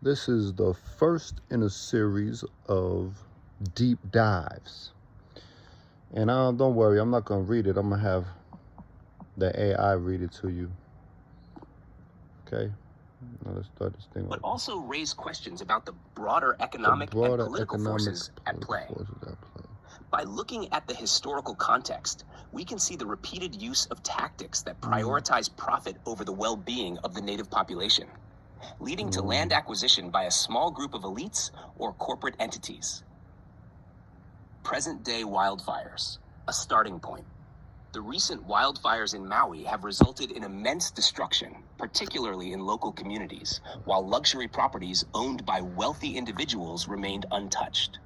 This is the first in a series of deep dives. And don't worry, I'm not going to read it. I'm going to have the AI read it to you. Okay? Now let's start this thing. But also raise questions about the broader economic and political forces at play. By looking at the historical context, we can see the repeated use of tactics that prioritize profit over the well-being of the native population, leading to land acquisition by a small group of elites or corporate entities. Present-day wildfires, a starting point. The recent wildfires in Maui have resulted in immense destruction, particularly in local communities, while luxury properties owned by wealthy individuals remained untouched.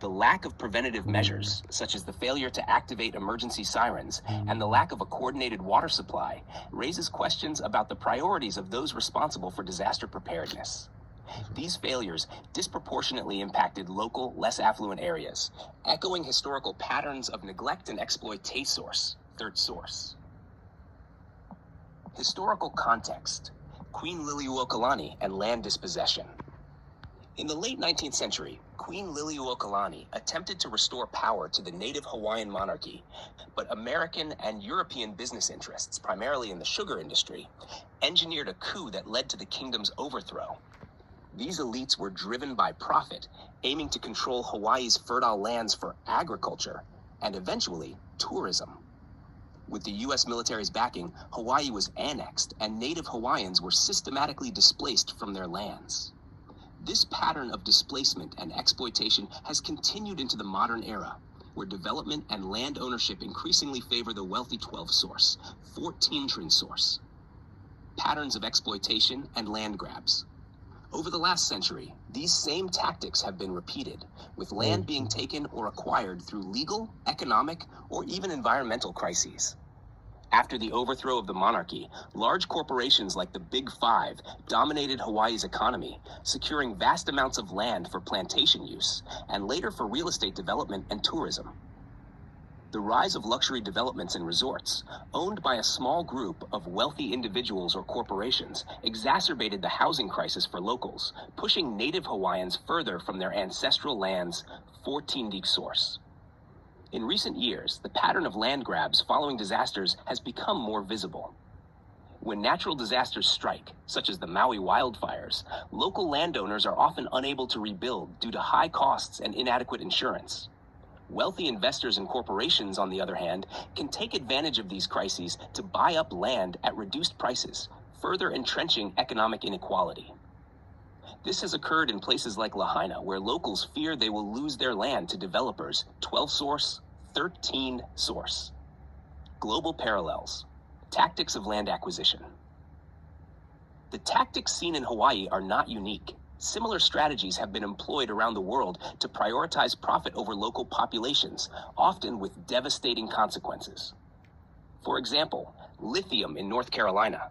The lack of preventative measures, such as the failure to activate emergency sirens and the lack of a coordinated water supply, raises questions about the priorities of those responsible for disaster preparedness. These failures disproportionately impacted local, less affluent areas, echoing historical patterns of neglect and exploitation. Third source. Historical context. Queen Liliuokalani and land dispossession. In the late 19th century, Queen Liliuokalani attempted to restore power to the native Hawaiian monarchy, but American and European business interests, primarily in the sugar industry, engineered a coup that led to the kingdom's overthrow. These elites were driven by profit, aiming to control Hawaii's fertile lands for agriculture and eventually tourism. With the U.S. military's backing, Hawaii was annexed and native Hawaiians were systematically displaced from their lands. This pattern of displacement and exploitation has continued into the modern era, where development and land ownership increasingly favor the wealthy 12th source, 14th source. Patterns of exploitation and land grabs. Over the last century, these same tactics have been repeated, with land being taken or acquired through legal, economic, or even environmental crises. After the overthrow of the monarchy, large corporations like the Big Five dominated Hawaii's economy, securing vast amounts of land for plantation use, and later for real estate development and tourism. The rise of luxury developments and resorts, owned by a small group of wealthy individuals or corporations, exacerbated the housing crisis for locals, pushing native Hawaiians further from their ancestral lands, 14th source. In recent years, the pattern of land grabs following disasters has become more visible. When natural disasters strike, such as the Maui wildfires, local landowners are often unable to rebuild due to high costs and inadequate insurance. Wealthy investors and corporations, on the other hand, can take advantage of these crises to buy up land at reduced prices, further entrenching economic inequality. This has occurred in places like Lahaina, where locals fear they will lose their land to developers, 12 source, 13 source. Global parallels. Tactics of land acquisition. The tactics seen in Hawaii are not unique. Similar strategies have been employed around the world to prioritize profit over local populations, often with devastating consequences. For example, lithium in North Carolina.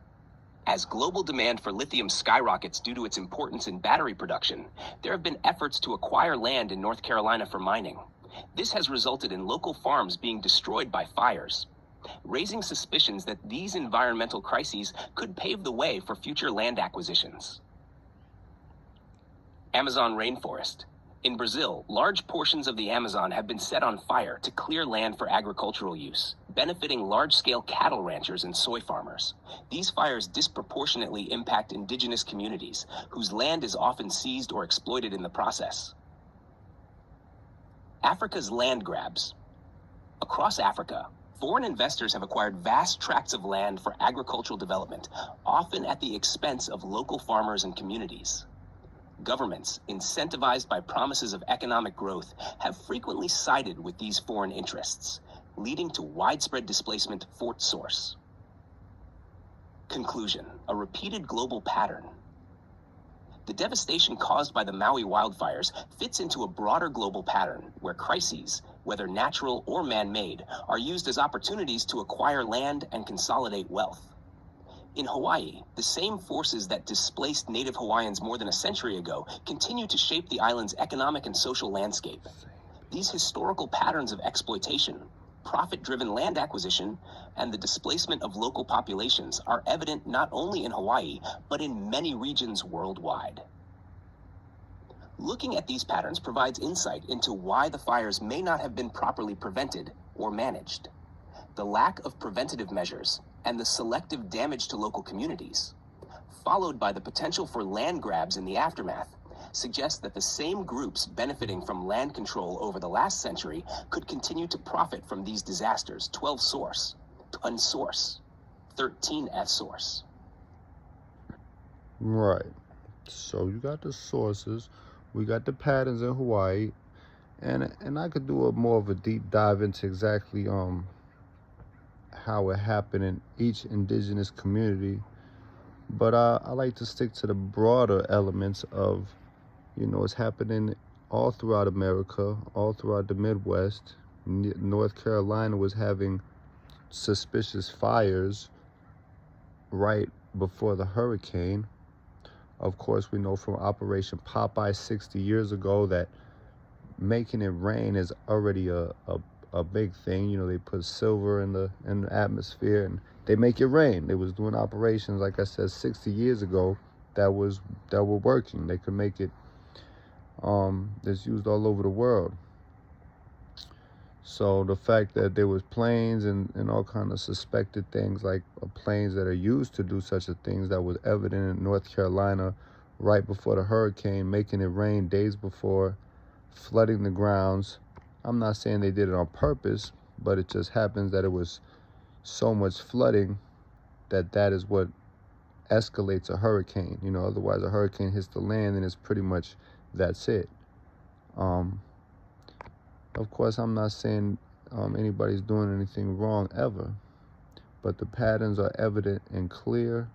As global demand for lithium skyrockets due to its importance in battery production, there have been efforts to acquire land in North Carolina for mining. This has resulted in local farms being destroyed by fires, raising suspicions that these environmental crises could pave the way for future land acquisitions. Amazon rainforest. In Brazil, large portions of the Amazon have been set on fire to clear land for agricultural use, benefiting large-scale cattle ranchers and soy farmers. These fires disproportionately impact indigenous communities, whose land is often seized or exploited in the process. Africa's land grabs. Across Africa, foreign investors have acquired vast tracts of land for agricultural development, often at the expense of local farmers and communities. Governments, incentivized by promises of economic growth, have frequently sided with these foreign interests, leading to widespread displacement, fourth source. Conclusion: a repeated global pattern. The devastation caused by the Maui wildfires fits into a broader global pattern where crises, whether natural or man-made, are used as opportunities to acquire land and consolidate wealth. In Hawaii, the same forces that displaced native Hawaiians more than a century ago continue to shape the island's economic and social landscape. These historical patterns of exploitation, profit-driven land acquisition, and the displacement of local populations are evident not only in Hawaii, but in many regions worldwide. Looking at these patterns provides insight into why the fires may not have been properly prevented or managed. The lack of preventative measures and the selective damage to local communities, followed by the potential for land grabs in the aftermath, suggests that the same groups benefiting from land control over the last century could continue to profit from these disasters. 12 source, unsource, 13 S source. Right. So you got the sources, we got the patterns in Hawaii, and I could do a more of a deep dive into exactly how it happened in each indigenous community. But I like to stick to the broader elements of, it's happening all throughout America, all throughout the Midwest. North Carolina was having suspicious fires right before the hurricane. Of course, we know from Operation Popeye 60 years ago that making it rain is already a big thing. They put silver in the atmosphere and they make it rain. They was doing operations, like I said, 60 years ago that were working. They could make it that's used all over the world. So the fact that there was planes and all kind of suspected things, like planes that are used to do such a things, that was evident in North Carolina right before the hurricane, making it rain days before, flooding the grounds. I'm not saying they did it on purpose, but it just happens that it was so much flooding that is what escalates a hurricane. Otherwise a hurricane hits the land and it's pretty much, that's it. Of course, I'm not saying anybody's doing anything wrong ever, but the patterns are evident and clear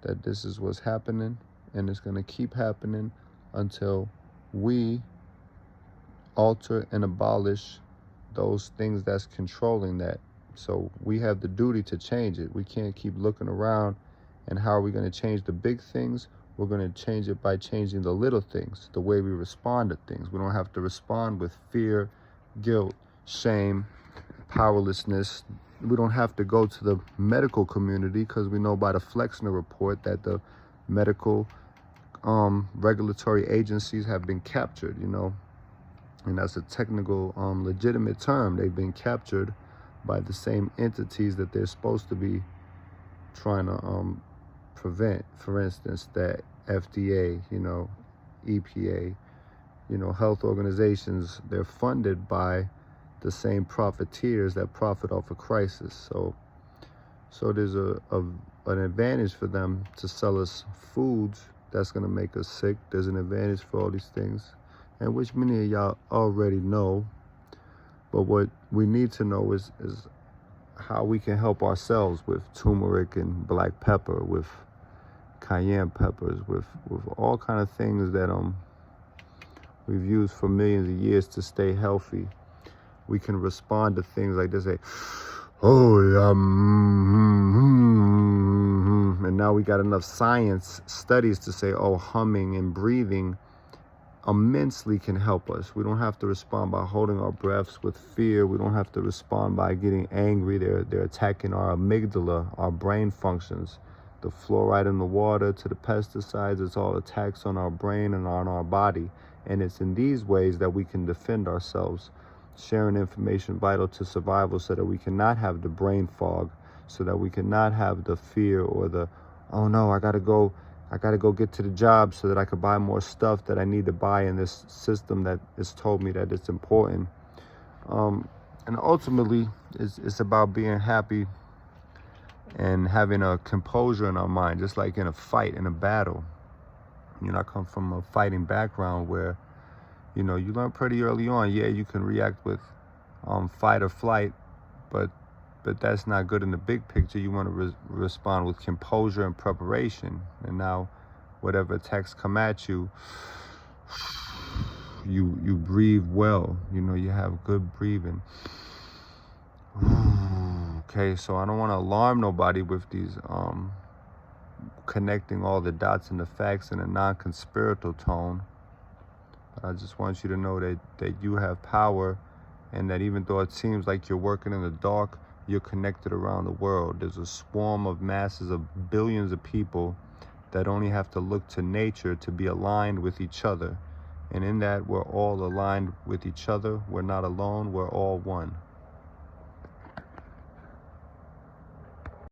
that this is what's happening, and it's going to keep happening until we alter and abolish those things that's controlling that. So we have the duty to change it. We can't keep looking around, and how are we going to change the big things? We're going to change it by changing the little things, the way we respond to things. We don't have to respond with fear, guilt, shame, powerlessness. We don't have to go to the medical community, because we know by the Flexner report that the medical regulatory agencies have been captured, and that's a technical legitimate term. They've been captured by the same entities that they're supposed to be trying to prevent. For instance, that FDA, EPA, health organizations, they're funded by the same profiteers that profit off a crisis. So there's an advantage for them to sell us foods that's going to make us sick. There's an advantage for all these things, and which many of y'all already know. But what we need to know is how we can help ourselves with turmeric and black pepper, with cayenne peppers, with all kind of things that we've used for millions of years to stay healthy. We can respond to things like this, say, oh yeah, and now we got enough science studies to say, oh, humming and breathing immensely can help us. We don't have to respond by holding our breaths with fear. We don't have to respond by getting angry. They're attacking our amygdala, our brain functions. The fluoride in the water to the pesticides, it's all attacks on our brain and on our body. And it's in these ways that we can defend ourselves, sharing information vital to survival, so that we cannot have the brain fog, so that we cannot have the fear or the, oh no, I gotta go get to the job so that I could buy more stuff that I need to buy in this system that has told me that it's important. And ultimately, it's about being happy and having a composure in our mind, just like in a fight, in a battle. I come from a fighting background where, you learn pretty early on, yeah, you can react with fight or flight, but that's not good in the big picture. You want to respond with composure and preparation. And now, whatever attacks come at you, you breathe well. You have good breathing. Okay, so I don't want to alarm nobody with these connecting all the dots and the facts in a non-conspiratorial tone. But I just want you to know that you have power, and that even though it seems like you're working in the dark, you're connected around the world. There's a swarm of masses of billions of people that only have to look to nature to be aligned with each other. And in that, we're all aligned with each other. We're not alone. We're all one.